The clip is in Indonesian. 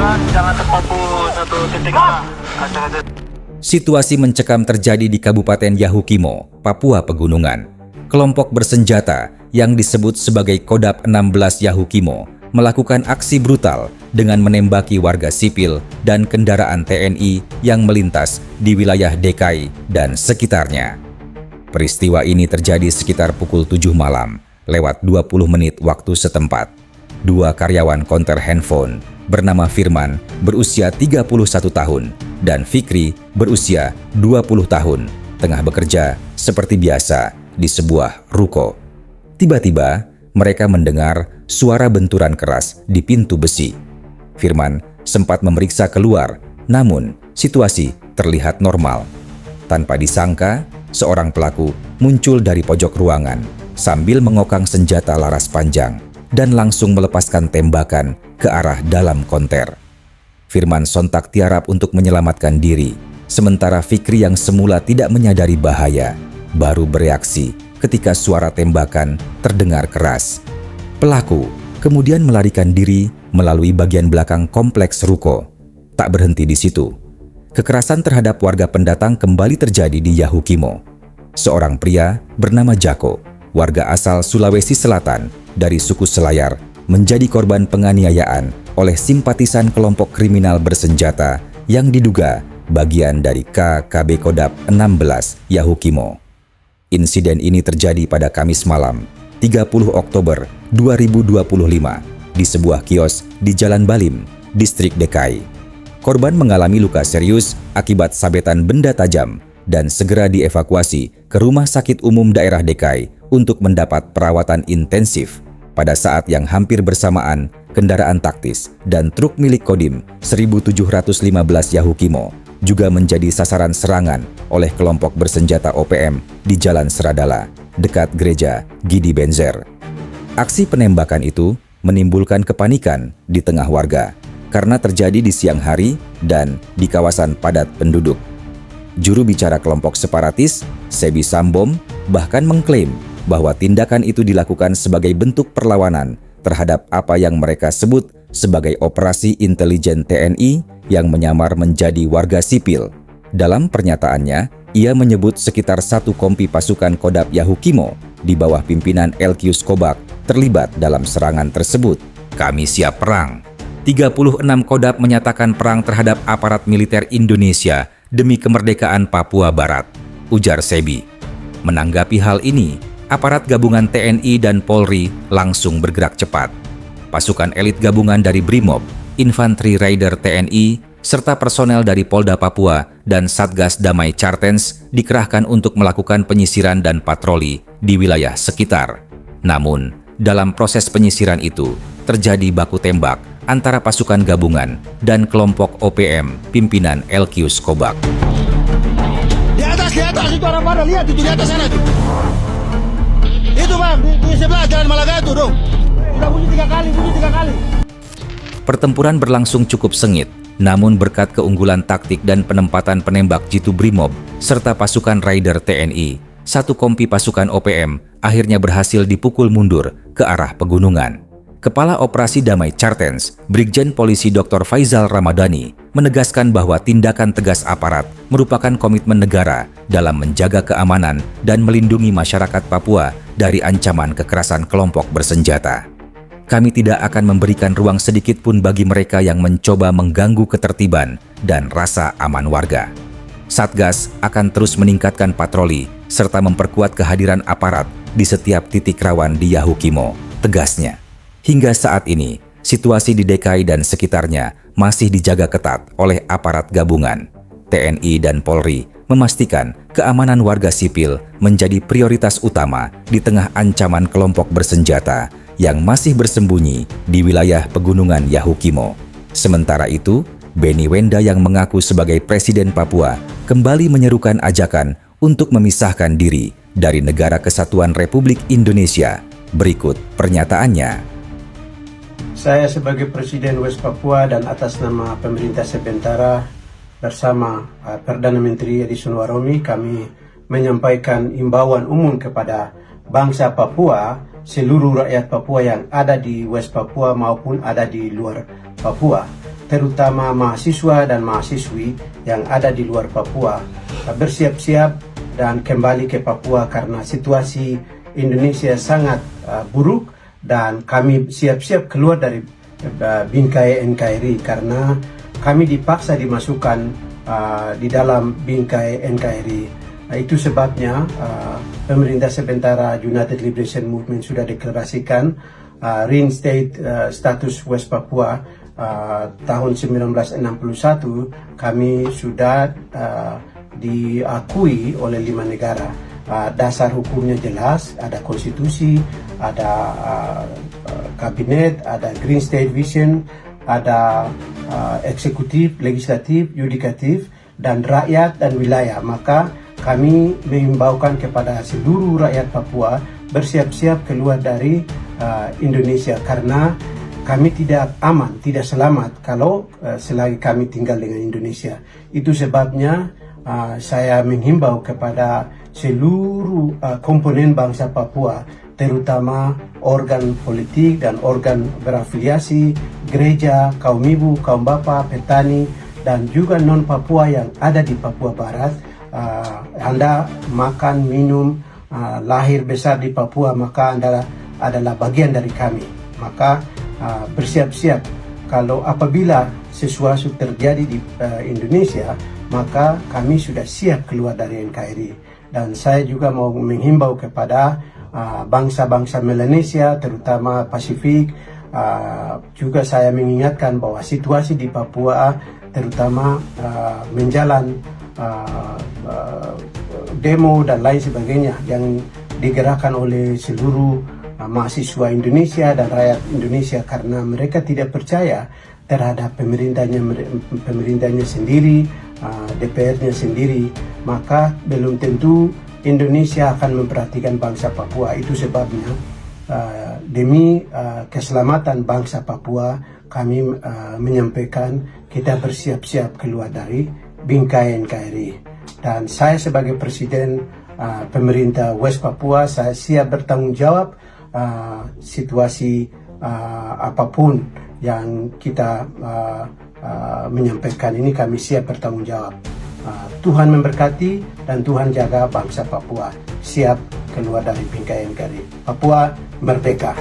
Jangan terpaku satu titik. Situasi mencekam terjadi di Kabupaten Yahukimo, Papua Pegunungan. Kelompok bersenjata yang disebut sebagai Kodap 16 Yahukimo melakukan aksi brutal dengan menembaki warga sipil dan kendaraan TNI yang melintas di wilayah DKI dan sekitarnya. Peristiwa ini terjadi sekitar pukul 7 malam, lewat 20 menit waktu setempat. Dua karyawan konter handphone bernama Firman berusia 31 tahun dan Fikri berusia 20 tahun tengah bekerja seperti biasa di sebuah ruko. Tiba-tiba mereka mendengar suara benturan keras di pintu besi. Firman sempat memeriksa keluar, namun situasi terlihat normal. Tanpa disangka, seorang pelaku muncul dari pojok ruangan sambil mengokang senjata laras panjang dan langsung melepaskan tembakan ke arah dalam konter. Firman sontak tiarap untuk menyelamatkan diri, sementara Fikri yang semula tidak menyadari bahaya baru bereaksi ketika suara tembakan terdengar keras. Pelaku kemudian melarikan diri melalui bagian belakang kompleks ruko. Tak berhenti di situ. Kekerasan terhadap warga pendatang kembali terjadi di Yahukimo. Seorang pria bernama Jako, warga asal Sulawesi Selatan dari suku Selayar, menjadi korban penganiayaan oleh simpatisan kelompok kriminal bersenjata yang diduga bagian dari KKB Kodap 16 Yahukimo. Insiden ini terjadi pada Kamis malam, 30 Oktober 2025 di sebuah kios di Jalan Balim, Distrik DKI. Korban mengalami luka serius akibat sabetan benda tajam dan segera dievakuasi ke Rumah Sakit Umum Daerah DKI untuk mendapat perawatan intensif. Pada saat yang hampir bersamaan, kendaraan taktis dan truk milik Kodim 1715 Yahukimo juga menjadi sasaran serangan oleh kelompok bersenjata OPM di Jalan Seradala, dekat gereja Gidi Benzer. Aksi penembakan itu menimbulkan kepanikan di tengah warga karena terjadi di siang hari dan di kawasan padat penduduk. Juru bicara kelompok separatis, Sebi Sambom, bahkan mengklaim bahwa tindakan itu dilakukan sebagai bentuk perlawanan terhadap apa yang mereka sebut sebagai operasi intelijen TNI yang menyamar menjadi warga sipil. Dalam pernyataannya, ia menyebut sekitar 1 kompi pasukan Kodap Yahukimo di bawah pimpinan Elkius Kobak terlibat dalam serangan tersebut. Kami siap perang. 36 Kodap menyatakan perang terhadap aparat militer Indonesia demi kemerdekaan Papua Barat, ujar Sebi. Menanggapi hal ini, aparat gabungan TNI dan Polri langsung bergerak cepat. Pasukan elit gabungan dari Brimob, Infanteri Raider TNI, serta personel dari Polda Papua dan Satgas Damai Chartens dikerahkan untuk melakukan penyisiran dan patroli di wilayah sekitar. Namun, dalam proses penyisiran itu, terjadi baku tembak antara pasukan gabungan dan kelompok OPM pimpinan Elkius Kobak. Di atas itu orang pada lihat itu di atas sana tuh. Itu bang, di sebelah Jalan Malagatu dong. Sudah bunyi 3 kali. Pertempuran berlangsung cukup sengit, namun berkat keunggulan taktik dan penempatan penembak jitu Brimob serta pasukan Raider TNI, 1 kompi pasukan OPM akhirnya berhasil dipukul mundur ke arah pegunungan. Kepala Operasi Damai Chartens, Brigjen Polisi Dr. Faizal Ramadhani, menegaskan bahwa tindakan tegas aparat merupakan komitmen negara dalam menjaga keamanan dan melindungi masyarakat Papua dari ancaman kekerasan kelompok bersenjata. Kami tidak akan memberikan ruang sedikit pun bagi mereka yang mencoba mengganggu ketertiban dan rasa aman warga. Satgas akan terus meningkatkan patroli serta memperkuat kehadiran aparat di setiap titik rawan di Yahukimo, tegasnya. Hingga saat ini, situasi di DKI dan sekitarnya masih dijaga ketat oleh aparat gabungan. TNI dan Polri memastikan keamanan warga sipil menjadi prioritas utama di tengah ancaman kelompok bersenjata yang masih bersembunyi di wilayah pegunungan Yahukimo. Sementara itu, Beni Wenda yang mengaku sebagai Presiden Papua kembali menyerukan ajakan untuk memisahkan diri dari Negara Kesatuan Republik Indonesia. Berikut pernyataannya. Saya sebagai Presiden West Papua dan atas nama pemerintah sementara bersama Perdana Menteri Edison Waromi, kami menyampaikan imbauan umum kepada bangsa Papua, seluruh rakyat Papua yang ada di West Papua maupun ada di luar Papua, terutama mahasiswa dan mahasiswi yang ada di luar Papua bersiap-siap dan kembali ke Papua karena situasi Indonesia sangat buruk, dan kami siap-siap keluar dari bingkai NKRI karena kami dipaksa dimasukkan di dalam bingkai NKRI. Itu sebabnya pemerintah sementara United Liberation Movement sudah deklarasikan reinstate status West Papua tahun 1961. Kami sudah diakui oleh 5 negara. Dasar hukumnya jelas, ada konstitusi, ada kabinet, ada Green State Vision, ada eksekutif, legislatif, yudikatif, dan rakyat dan wilayah. Maka kami mengimbaukan kepada seluruh rakyat Papua bersiap-siap keluar dari Indonesia karena kami tidak aman, tidak selamat kalau selagi kami tinggal dengan Indonesia. Itu sebabnya saya menghimbau kepada seluruh komponen bangsa Papua, terutama organ politik dan organ berafiliasi, gereja, kaum ibu, kaum bapak, petani, dan juga non-Papua yang ada di Papua Barat. Anda makan, minum, lahir besar di Papua, maka Anda adalah bagian dari kami. Maka bersiap-siap kalau apabila sesuatu terjadi di Indonesia, maka kami sudah siap keluar dari NKRI. Dan saya juga mau menghimbau kepada bangsa-bangsa Melanesia, terutama Pasifik. Juga saya mengingatkan bahwa situasi di Papua, terutama menjalan demo dan lain sebagainya yang digerakkan oleh seluruh mahasiswa Indonesia dan rakyat Indonesia karena mereka tidak percaya terhadap pemerintahnya sendiri, DPR-nya sendiri, maka belum tentu Indonesia akan memperhatikan bangsa Papua. Itu sebabnya demi keselamatan bangsa Papua kami menyampaikan kita bersiap-siap keluar dari bingkai NKRI. Dan saya sebagai Presiden pemerintah West Papua, saya siap bertanggung jawab situasi apapun yang kita menyampaikan ini, kami siap bertanggung jawab. Tuhan memberkati dan Tuhan jaga bangsa Papua siap keluar dari bingkai NKRI. Papua merdeka.